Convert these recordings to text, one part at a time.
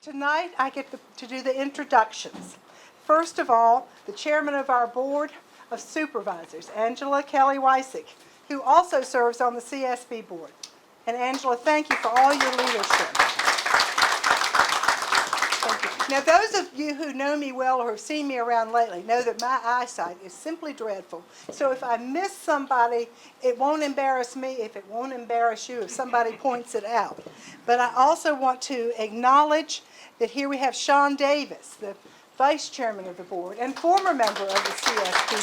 Tonight, I get to do the introductions. First of all, the chairman of our Board of Supervisors, Angela Kelly Weissig, who also serves on the CSB Board. And Angela, thank you for all your leadership. Thank you. Now, those of you who know me well or have seen me around lately know that my eyesight is simply dreadful. So if I miss somebody, it won't embarrass me if it won't embarrass you if somebody points it out. But I also want to acknowledge that here we have Sean Davis, the vice chairman of the board and former member of the CSB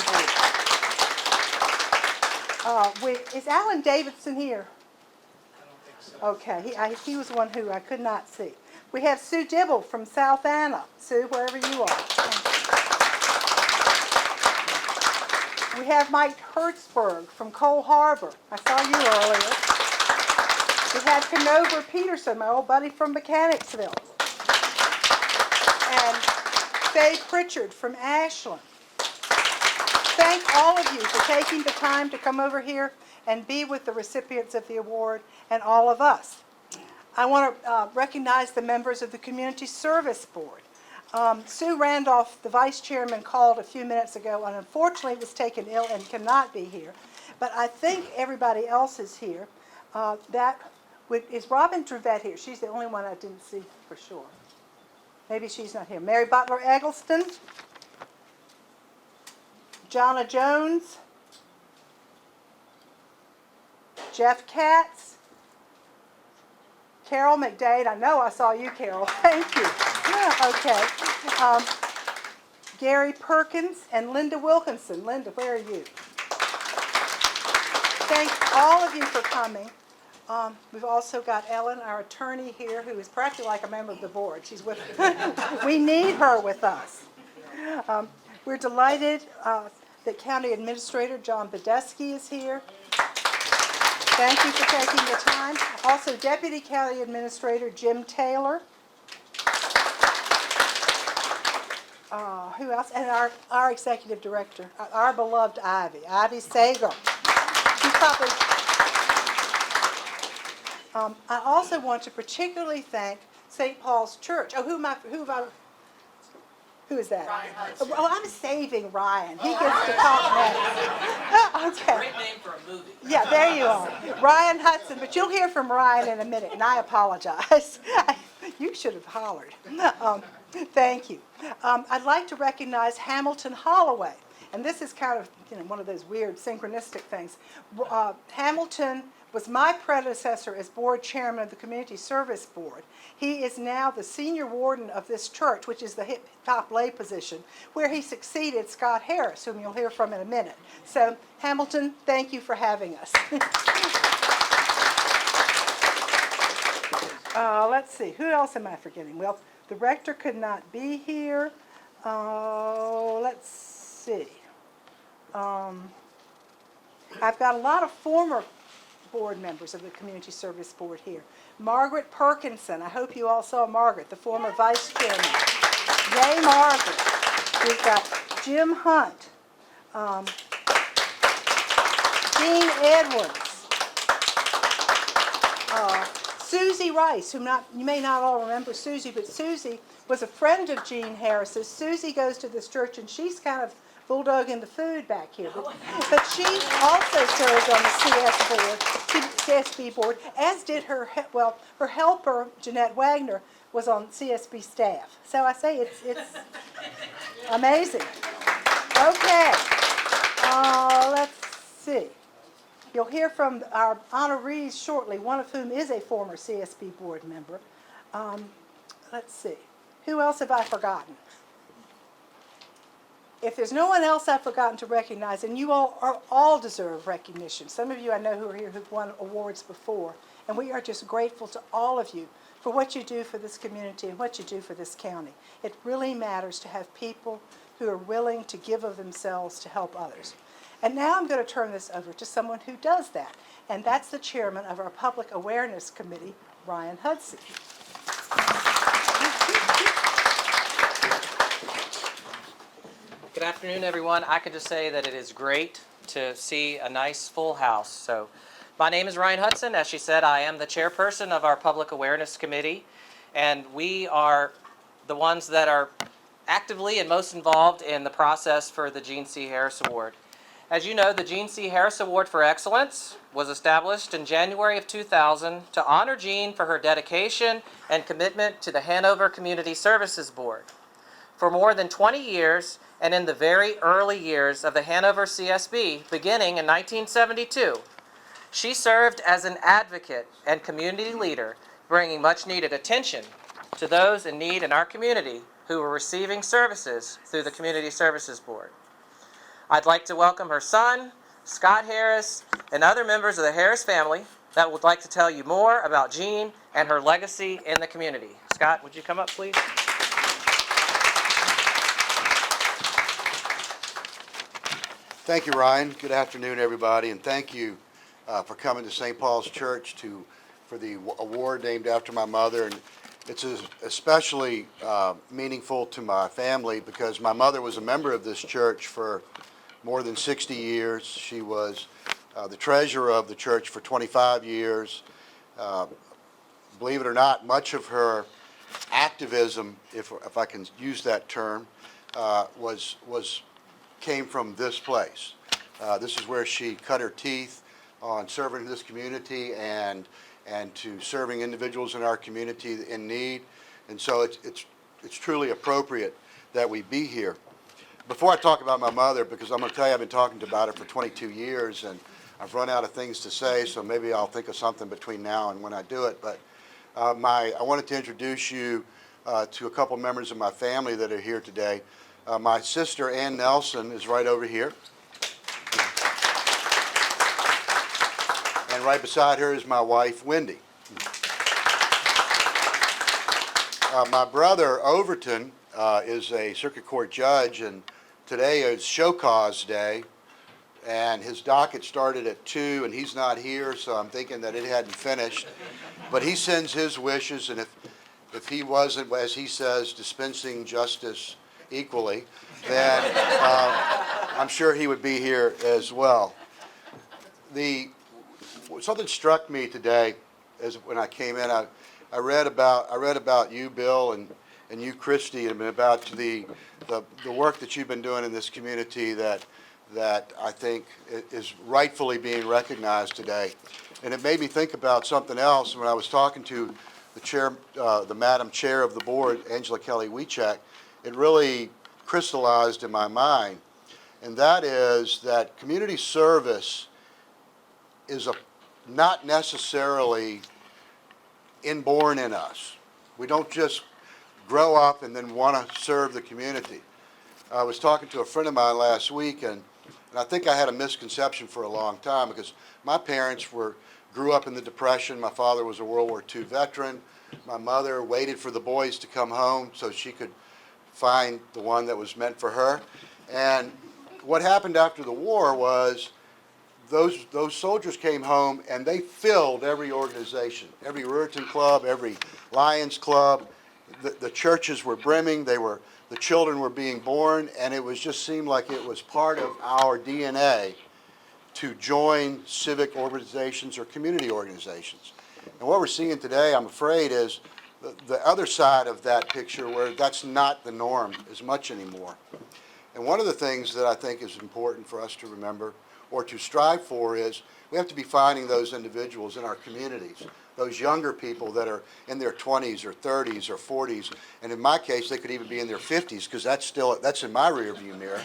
board. Is Alan Davidson here? I don't think so. Okay, he was one who I could not see. We have Sue Dibble from South Anna. Sue, wherever you are. We have Mike Hertzberg from Cole Harbor. I saw you earlier. We have Hanover Peterson, my old buddy from Mechanicsville. And Faye Pritchard from Ashland. Thank all of you for taking the time to come over here and be with the recipients of the award and all of us. I want to recognize the members of the Community Service Board. Sue Randolph, the vice chairman, called a few minutes ago and unfortunately was taken ill and cannot be here. But I think everybody else is here. Is Robin Trevette here? She's the only one I didn't see for sure. Maybe she's not here. Mary Butler Eggleston, Jonna Jones, Jeff Katz, Carol McDade. I know I saw you, Carol. Thank you. Okay. Gary Perkins and Linda Wilkinson. Linda, where are you? Thank all of you for coming. We've also got Ellen, our attorney here, who is practically like a member of the board. She's with we need her with us. We're delighted that County Administrator John Badesky is here. Thank you for taking the time. Also, Deputy County Administrator Jim Taylor. Who else? And our Executive Director, our beloved Ivy Sager. She's probably... I also want to particularly thank St. Paul's Church. Oh, who is that? Ryan Hudson. Oh, I'm saving Ryan. He gets to talk next. Okay. Great name for a movie. Yeah, there you are. Ryan Hudson, but you'll hear from Ryan in a minute, and I apologize. You should have hollered. Thank you. I'd like to recognize Hamilton Holloway, and this is kind of one of those weird synchronistic things. Hamilton was my predecessor as board chairman of the Community Service Board. He is now the senior warden of this church, which is the top lay position, where he succeeded Scott Harris, whom you'll hear from in a minute. So, Hamilton, thank you for having us. Let's see, who else am I forgetting? Well, the rector could not be here. Let's see. I've got a lot of former board members of the Community Service Board here. Margaret Perkinson, I hope you all saw Margaret, the former vice chairman. Yay, Margaret. We've got Jim Hunt, Dean Edwards, Susie Rice, whom you may not all remember Susie, but Susie was a friend of Gene Harris's. Susie goes to this church and she's kind of bulldogging the food back here. But she also served on the CSB board, as did her helper, Jeanette Wagner, was on CSB staff. So I say it's amazing. Okay, let's see. You'll hear from our honorees shortly, one of whom is a former CSB board member. Let's see. Who else have I forgotten? If there's no one else I've forgotten to recognize, and you all deserve recognition. Some of you I know who are here who've won awards before, and we are just grateful to all of you for what you do for this community and what you do for this county. It really matters to have people who are willing to give of themselves to help others. And now I'm going to turn this over to someone who does that, and that's the chairman of our Public Awareness Committee, Ryan Hudson. Good afternoon, everyone. I can just say that it is great to see a nice full house. So, my name is Ryan Hudson. As she said, I am the chairperson of our Public Awareness Committee. and we are the ones that are actively and most involved in the process for the Gene C. Harris Award. As you know, the Gene C. Harris Award for Excellence was established in January of 2000 to honor Jean for her dedication and commitment to the Hanover Community Services Board. For more than 20 years, and in the very early years of the Hanover CSB, beginning in 1972, she served as an advocate and community leader, bringing much-needed attention to those in need in our community who were receiving services through the Community Services Board. I'd like to welcome her son, Scott Harris, and other members of the Harris family that would like to tell you more about Jean and her legacy in the community. Scott, would you come up, please? Thank you, Ryan. Good afternoon, everybody, and thank you for coming to St. Paul's Church for the award named after my mother. And it's especially meaningful to my family because my mother was a member of this church for more than 60 years. She was the treasurer of the church for 25 years. Believe it or not, much of her activism, if I can use that term, came from this place. This is where she cut her teeth on serving this community and to serving individuals in our community in need. And so it's truly appropriate that we be here. Before I talk about my mother, because I'm going to tell you I've been talking about her for 22 years and I've run out of things to say, so maybe I'll think of something between now and when I do it. But I wanted to introduce you to a couple members of my family that are here today. My sister, Ann Nelson, is right over here. And right beside her is my wife, Wendy. My brother, Overton, is a circuit court judge, and today is show cause day, and his docket started at 2, and he's not here, so I'm thinking that it hadn't finished. But he sends his wishes, and if he wasn't, as he says, dispensing justice equally, then I'm sure he would be here as well. Something struck me today when I came in. I read about you, Bill, and you, Cristy, and about the work that you've been doing in this community that I think is rightfully being recognized today. And it made me think about something else when I was talking to the Madam Chair of the board, Angela Kelly-Wiechek. It really crystallized in my mind, and that is that community service is not necessarily inborn in us. We don't just grow up and then want to serve the community. I was talking to a friend of mine last week, and I think I had a misconception for a long time because my parents grew up in the Depression. My father was a World War II veteran. My mother waited for the boys to come home so she could find the one that was meant for her. And what happened after the war was those soldiers came home and they filled every organization, every Ruritan club, every Lions club. The churches were brimming. The children were being born, and it just seemed like it was part of our DNA to join civic organizations or community organizations. And what we're seeing today, I'm afraid, is the other side of that picture where that's not the norm as much anymore. And one of the things that I think is important for us to remember or to strive for is we have to be finding those individuals in our communities, those younger people that are in their 20s or 30s or 40s, and in my case they could even be in their 50s because that's in my rearview mirror,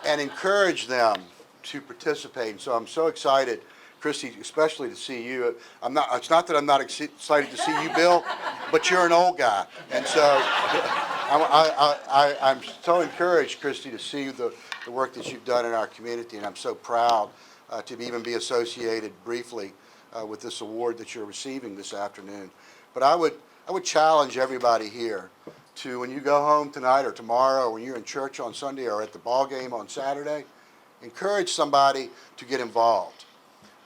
and encourage them to participate. And so I'm so excited, Cristy, especially to see you. It's not that I'm not excited to see you, Bill, but you're an old guy. And so I'm so encouraged, Cristy, to see the work that you've done in our community, and I'm so proud to even be associated briefly with this award that you're receiving this afternoon. But I would challenge everybody here to, when you go home tonight or tomorrow, or when you're in church on Sunday or at the ball game on Saturday, encourage somebody to get involved.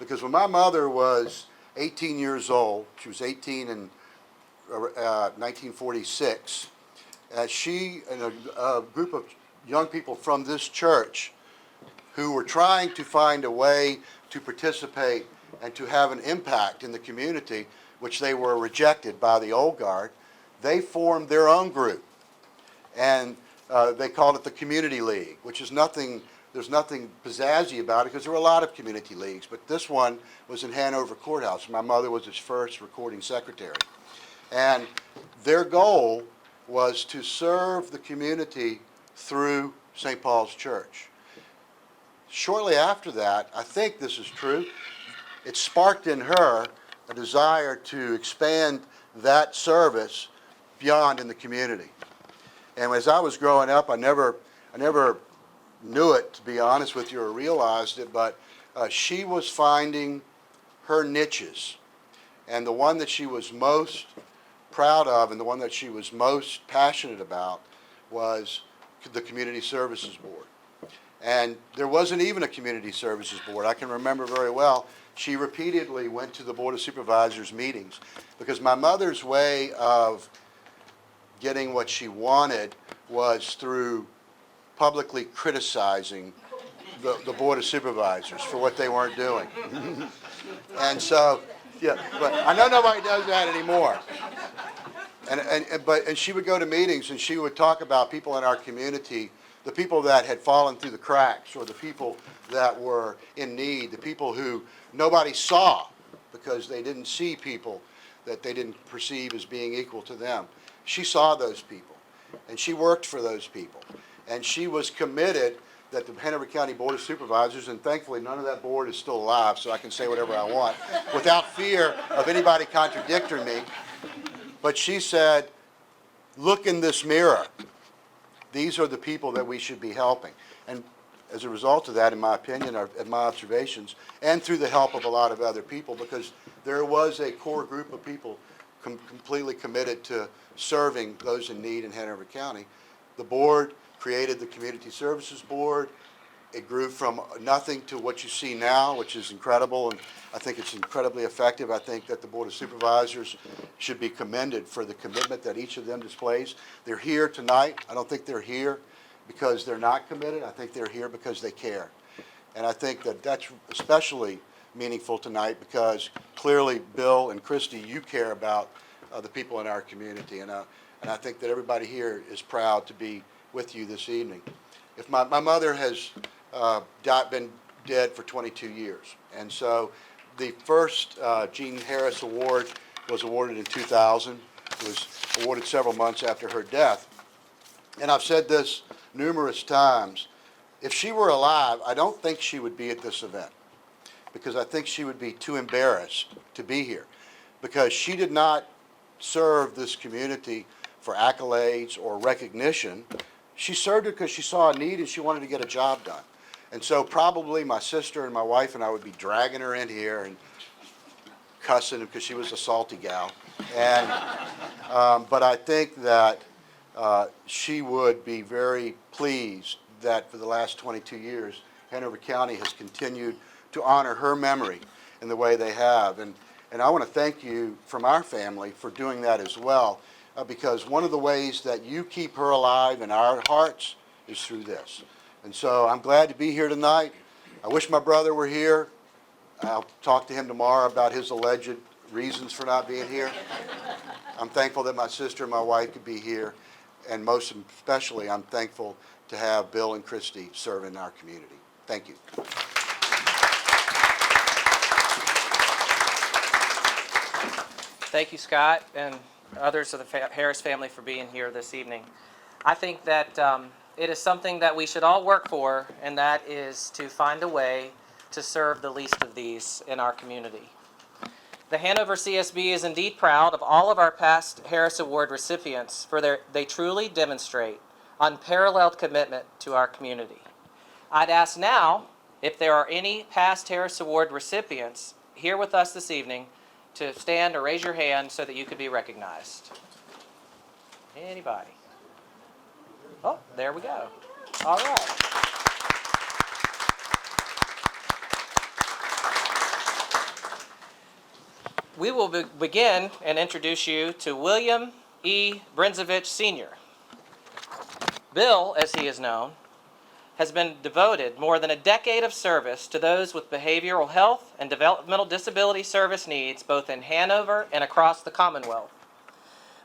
Because when my mother was 18 years old, she was 18 in 1946, she and a group of young people from this church who were trying to find a way to participate and to have an impact in the community, which they were rejected by the old guard. they formed their own group. And they called it the Community League, which is nothing, there's nothing pizzazzy about it because there were a lot of community leagues. But this one was in Hanover Courthouse. My mother was its first recording secretary. And their goal was to serve the community through St. Paul's Church. Shortly after that, I think this is true, it sparked in her a desire to expand that service beyond in the community. And as I was growing up, I never knew it, to be honest with you, or realized it, but she was finding her niches. And the one that she was most proud of and the one that she was most passionate about was the Community Services Board. And there wasn't even a Community Services Board. I can remember very well, she repeatedly went to the Board of Supervisors meetings because my mother's way of getting what she wanted was through publicly criticizing the Board of Supervisors for what they weren't doing. And so, yeah, but I know nobody does that anymore. And she would go to meetings and she would talk about people in our community, the people that had fallen through the cracks or the people that were in need, the people who nobody saw because they didn't see people that they didn't perceive as being equal to them. She saw those people and she worked for those people. And she was committed that the Hanover County Board of Supervisors, and thankfully none of that board is still alive, so I can say whatever I want, without fear of anybody contradicting me. But she said, look in this mirror. These are the people that we should be helping. And as a result of that, in my opinion, and my observations, and through the help of a lot of other people, because there was a core group of people completely committed to serving those in need in Hanover County, the board created the Community Services Board. It grew from nothing to what you see now, which is incredible, and I think it's incredibly effective. I think that the Board of Supervisors should be commended for the commitment that each of them displays. They're here tonight. I don't think they're here because they're not committed. I think they're here because they care. And I think that that's especially meaningful tonight because clearly, Bill and Cristy, you care about the people in our community. And I think that everybody here is proud to be with you this evening. If my mother has been dead for 22 years. And so the first Jean Harris Award was awarded in 2000. It was awarded several months after her death. And I've said this numerous times. If she were alive, I don't think she would be at this event because I think she would be too embarrassed to be here because she did not serve this community for accolades or recognition. She served it because she saw a need and she wanted to get a job done. And so probably my sister and my wife and I would be dragging her in here and cussing because she was a salty gal. And but I think that she would be very pleased that for the last 22 years, Hanover County has continued to honor her memory in the way they have. And I want to thank you from our family for doing that as well. Because one of the ways that you keep her alive in our hearts is through this. And so I'm glad to be here tonight. I wish my brother were here. I'll talk to him tomorrow about his alleged reasons for not being here. I'm thankful that my sister and my wife could be here. And most especially, I'm thankful to have Bill and Cristy serve in our community. Thank you. Thank you, Scott, and others of the Harris family for being here this evening. I think that it is something that we should all work for, and that is to find a way to serve the least of these in our community. The Hanover CSB is indeed proud of all of our past Harris Award recipients for they truly demonstrate unparalleled commitment to our community. I'd ask now if there are any past Harris Award recipients here with us this evening to stand or raise your hand so that you could be recognized. Anybody? Oh, there we go. All right. We will begin and introduce you to William E. Brenzovich, Sr. Bill, as he is known, has been devoted more than a decade of service to those with behavioral health and developmental disability service needs both in Hanover and across the Commonwealth.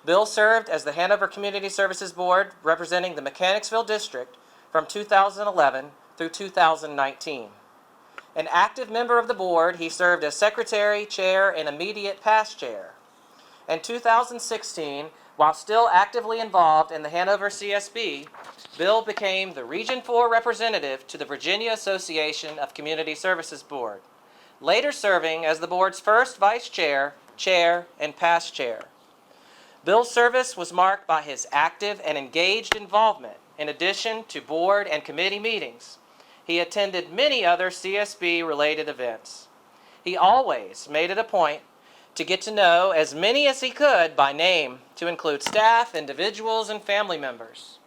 Bill served as the Hanover Community Services Board representing the Mechanicsville District from 2011 through 2019. An active member of the board, he served as secretary, chair, and immediate past chair. In 2016, while still actively involved in the Hanover CSB, Bill became the Region 4 representative to the Virginia Association of Community Services Board, later serving as the board's first vice chair, chair, and past chair. Bill's service was marked by his active and engaged involvement in addition to board and committee meetings. He attended many other CSB-related events. He always made it a point to get to know as many as he could by name, to include staff, individuals, and family members.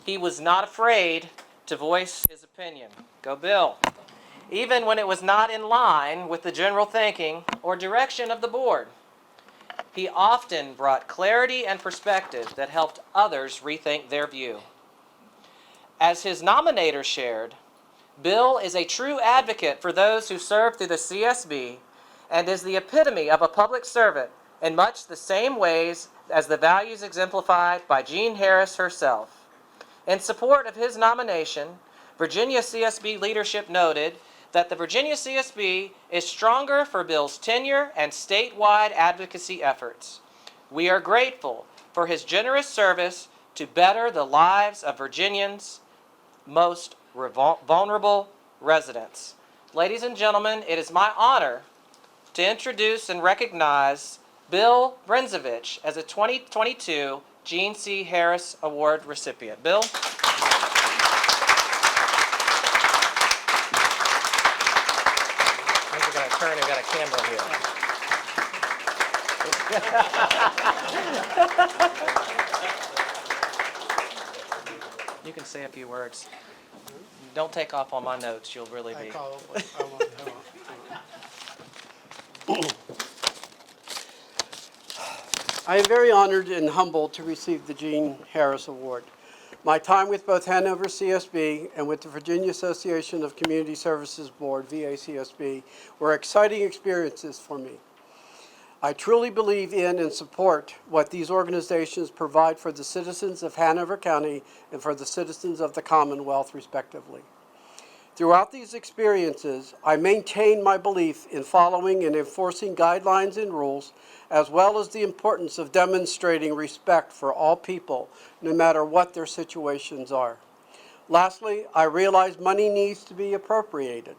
He was not afraid to voice his opinion. Go Bill. Even when it was not in line with the general thinking or direction of the board. He often brought clarity and perspective that helped others rethink their view. As his nominator shared, Bill is a true advocate for those who serve through the CSB and is the epitome of a public servant in much the same ways as the values exemplified by Jean Harris herself. In support of his nomination, Virginia CSB leadership noted that the Virginia CSB is stronger for Bill's tenure and statewide advocacy efforts. We are grateful for his generous service to better the lives of Virginians' most vulnerable residents. Ladies and gentlemen, it is my honor to introduce and recognize Bill Brenzovich as a 2022 Jean C. Harris Award recipient. Bill? We're going to turn, we've got a camera here. You can say a few words. Don't take off on my notes, you'll really be. I am very honored and humbled to receive the Jean Harris Award. My time with both Hanover CSB and with the Virginia Association of Community Services Board, VACSB, were exciting experiences for me. I truly believe in and support what these organizations provide for the citizens of Hanover County and for the citizens of the Commonwealth, respectively. Throughout these experiences, I maintain my belief in following and enforcing guidelines and rules, as well as the importance of demonstrating respect for all people, no matter what their situations are. Lastly, I realize money needs to be appropriated,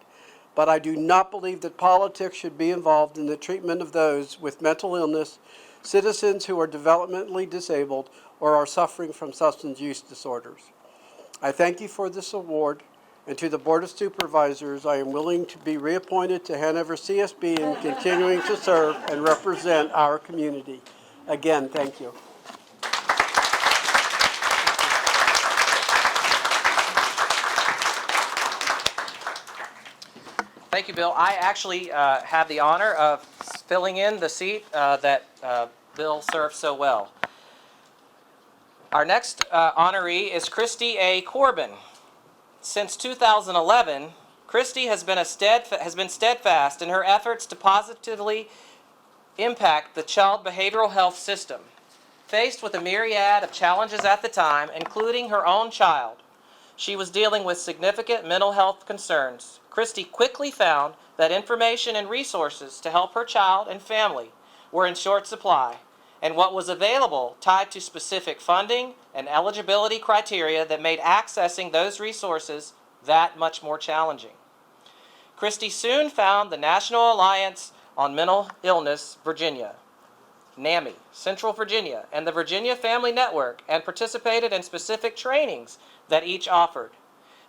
but I do not believe that politics should be involved in the treatment of those with mental illness, citizens who are developmentally disabled, or are suffering from substance use disorders. I thank you for this award. And to the Board of Supervisors, I am willing to be reappointed to Hanover CSB and continuing to serve and represent our community. Again, thank you. Thank you, Bill. I actually have the honor of filling in the seat that Bill served so well. Our next honoree is Cristy A. Corbin. Since 2011, Cristy has been steadfast in her efforts to positively impact the child behavioral health system. Faced with a myriad of challenges at the time, including her own child, she was dealing with significant mental health concerns. Cristy quickly found that information and resources to help her child and family were in short supply, and what was available tied to specific funding and eligibility criteria that made accessing those resources that much more challenging. Cristy soon found the National Alliance on Mental Illness Virginia, NAMI, Central Virginia, and the Virginia Family Network, and participated in specific trainings that each offered.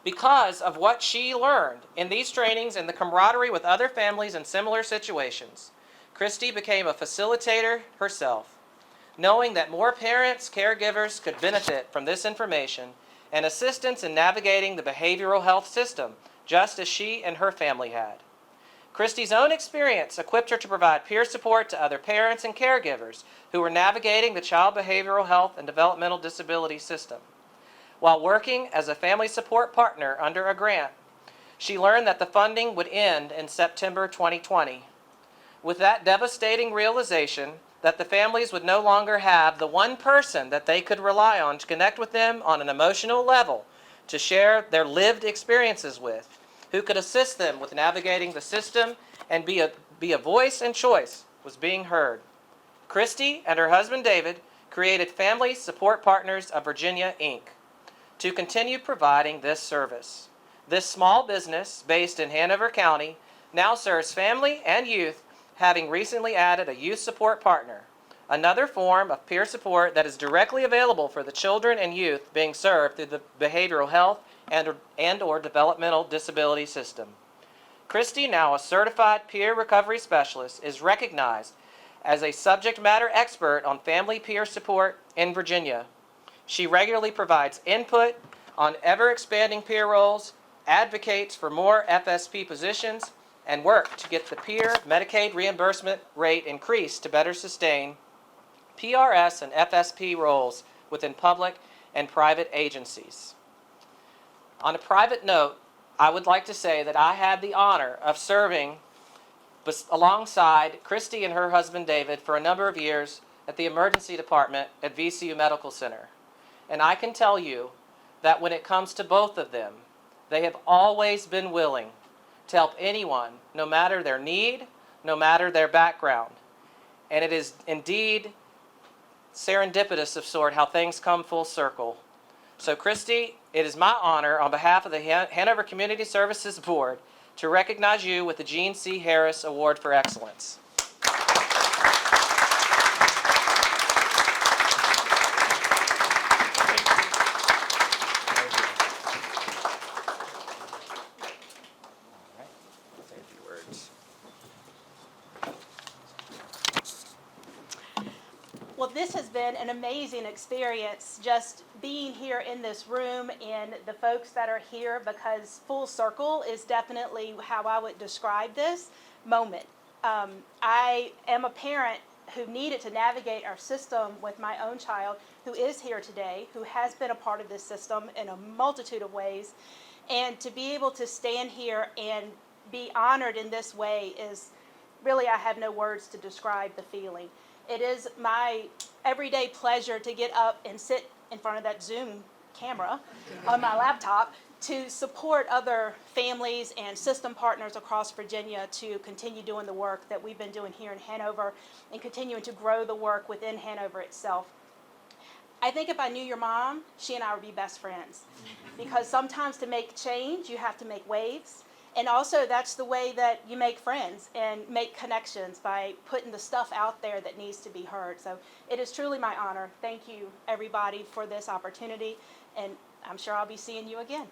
Because of what she learned in these trainings and the camaraderie with other families in similar situations, Cristy became a facilitator herself. Knowing that more parents, caregivers could benefit from this information and assistance in navigating the behavioral health system, just as she and her family had. Cristy's own experience equipped her to provide peer support to other parents and caregivers who were navigating the child behavioral health and developmental disability system. While working as a family support partner under a grant, she learned that the funding would end in September 2020. With that devastating realization, that the families would no longer have the one person that they could rely on to connect with them on an emotional level, to share their lived experiences with, who could assist them with navigating the system and be a voice and choice, was being heard. Cristy and her husband David created Family Support Partners of Virginia, Inc. to continue providing this service. This small business, based in Hanover County, now serves family and youth, having recently added a youth support partner, another form of peer support that is directly available for the children and youth being served through the behavioral health and/or developmental disability system. Cristy, now a certified peer recovery specialist, is recognized as a subject matter expert on family peer support in Virginia. She regularly provides input on ever-expanding peer roles, advocates for more FSP positions, and works to get the peer Medicaid reimbursement rate increased to better sustain PRS and FSP roles within public and private agencies. On a private note, I would like to say that I had the honor of serving alongside Cristy and her husband David for a number of years at the emergency department at VCU Medical Center. And I can tell you that when it comes to both of them, they have always been willing to help anyone, no matter their need, no matter their background. And it is indeed serendipitous of sort how things come full circle. So Cristy, it is my honor on behalf of the Hanover Community Services Board to recognize you with the Gene C. Harris Award for Excellence. Well, this has been an amazing experience, just being here in this room and the folks that are here, because full circle is definitely how I would describe this moment. I am a parent who needed to navigate our system with my own child, who is here today, who has been a part of this system in a multitude of ways. And to be able to stand here and be honored in this way is really, I have no words to describe the feeling. It is my everyday pleasure to get up and sit in front of that Zoom camera on my laptop to support other families and system partners across Virginia to continue doing the work that we've been doing here in Hanover and continuing to grow the work within Hanover itself. I think if I knew your mom, she and I would be best friends, because sometimes to make change, you have to make waves. And also, that's the way that you make friends and make connections, by putting the stuff out there that needs to be heard. So it is truly my honor. Thank you, everybody, for this opportunity. And I'm sure I'll be seeing you again.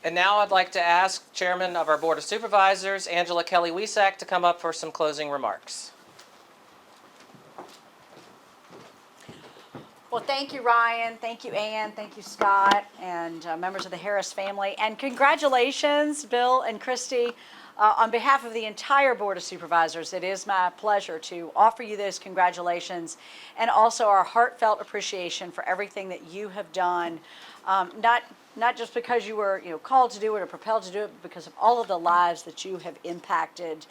And now I'd like to ask Chairman of our Board of Supervisors, Angela Kelly-Wiesack, to come up for some closing remarks. Well, thank you, Ryan. Thank you, Ann. Thank you, Scott, and members of the Harris family. And congratulations, Bill and Cristy. On behalf of the entire Board of Supervisors, it is my pleasure to offer you those congratulations and also our heartfelt appreciation for everything that you have done, not just because you were called to do it or propelled to do it, but because of all of the lives that you have impacted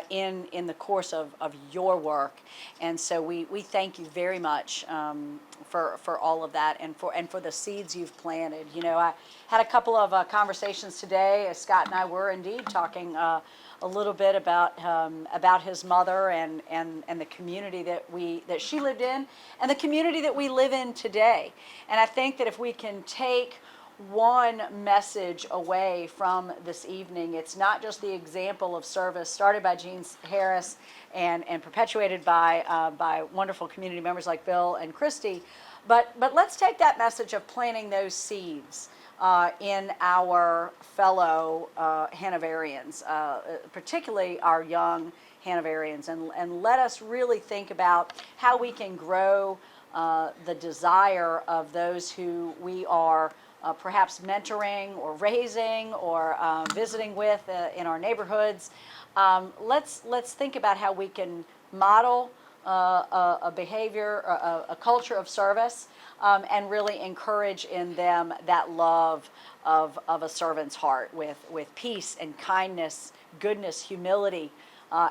in the course of your work. And so we thank you very much for all of that and for the seeds you've planted. I had a couple of conversations today, as Scott and I were indeed talking a little bit about his mother and the community that she lived in and the community that we live in today. And I think that if we can take one message away from this evening, it's not just the example of service started by Gene Harris and perpetuated by wonderful community members like Bill and Cristy, but let's take that message of planting those seeds in our fellow Hanoverians, particularly our young Hanoverians, and let us really think about how we can grow the desire of those who we are perhaps mentoring or raising or visiting with in our neighborhoods. Let's think about how we can model a behavior, a culture of service, and really encourage in them that love of a servant's heart with peace and kindness, goodness, humility,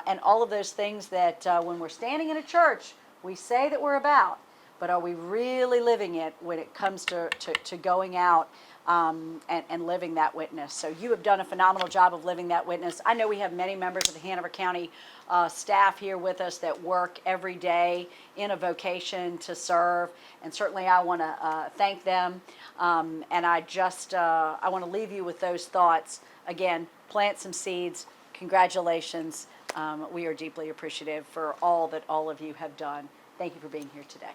and all of those things that when we're standing in a church, we say that we're about, but are we really living it when it comes to going out and living that witness? So you have done a phenomenal job of living that witness. I know we have many members of the Hanover County staff here with us that work every day in a vocation to serve, and certainly I want to thank them. And I want to leave you with those thoughts. Again, plant some seeds. Congratulations. We are deeply appreciative for all that all of you have done. Thank you for being here today.